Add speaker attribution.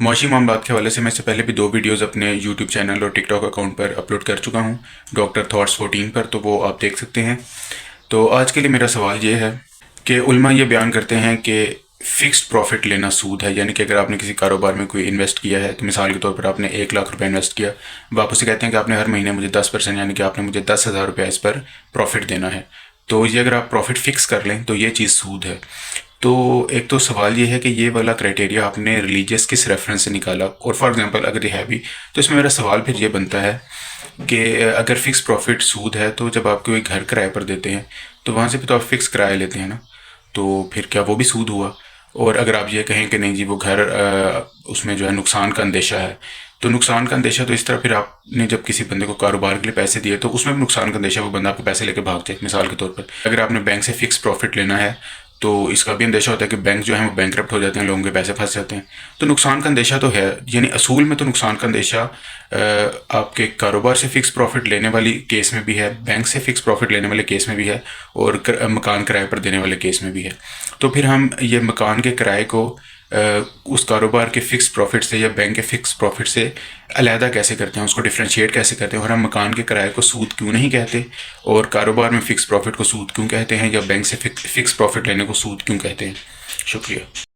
Speaker 1: معاشی معاملات کے حوالے سے میں اس سے پہلے بھی 2 ویڈیوز اپنے یوٹیوب چینل اور ٹک ٹاک اکاؤنٹ پر اپلوڈ کر چکا ہوں، ڈاکٹر تھاٹس 14 پر، تو وہ آپ دیکھ سکتے ہیں۔ تو آج کے لیے میرا سوال یہ ہے کہ علماء یہ بیان کرتے ہیں کہ فکسڈ پروفٹ لینا سود ہے، یعنی کہ اگر آپ نے کسی کاروبار میں کوئی انویسٹ کیا ہے تو مثال کے طور پر آپ نے 1 لاکھ روپے انویسٹ کیا، وہ آپ اسے کہتے ہیں کہ آپ نے ہر مہینے مجھے 10% یعنی کہ آپ نے مجھے 10,000 روپے اس پر پروفٹ دینا ہے، تو یہ اگر آپ پروفٹ فکس کر لیں تو یہ چیز سود ہے۔ تو ایک تو سوال یہ ہے کہ یہ والا کرائٹیریا آپ نے ریلیجیس کس ریفرنس سے نکالا، اور فار ایگزامپل اگر یہ ہے بھی تو اس میں میرا سوال پھر یہ بنتا ہے کہ اگر فکس پروفٹ سود ہے تو جب آپ کوئی گھر کرائے پر دیتے ہیں تو وہاں سے بھی تو آپ فکس کرایہ لیتے ہیں نا، تو پھر کیا وہ بھی سود ہوا؟ اور اگر آپ یہ کہیں کہ نہیں جی وہ گھر اس میں جو ہے نقصان کا اندیشہ ہے، تو نقصان کا اندیشہ تو اس طرح پھر آپ نے جب کسی بندے کو کاروبار کے لیے پیسے دیے تو اس میں بھی نقصان کا اندیشہ، وہ بندہ آپ کے پیسے لے کے بھاگ جائے مثال کے طور پر۔ اگر آپ نے بینک سے فکس پروفٹ لینا ہے تو اس کا بھی اندیشہ ہوتا ہے کہ بینک جو ہے وہ بینک کرپٹ ہو جاتے ہیں، لوگوں کے پیسے پھنس جاتے ہیں، تو نقصان کا اندیشہ تو ہے، یعنی اصول میں تو نقصان کا اندیشہ آپ کے کاروبار سے فکس پروفٹ لینے والی کیس میں بھی ہے، بینک سے فکس پروفٹ لینے والے کیس میں بھی ہے، اور مکان کرائے پر دینے والے کیس میں بھی ہے۔ تو پھر ہم یہ مکان کے کرائے کو اس کاروبار کے فکس پروفٹ سے یا بینک کے فکس پروفٹ سے علیحدہ کیسے کرتے ہیں، اس کو ڈفرینشیٹ کیسے کرتے ہیں، اور ہم مکان کے کرائے کو سود کیوں نہیں کہتے، اور کاروبار میں فکس پروفٹ کو سود کیوں کہتے ہیں، یا بینک سے فکس پروفٹ لینے کو سود کیوں کہتے ہیں؟ شکریہ۔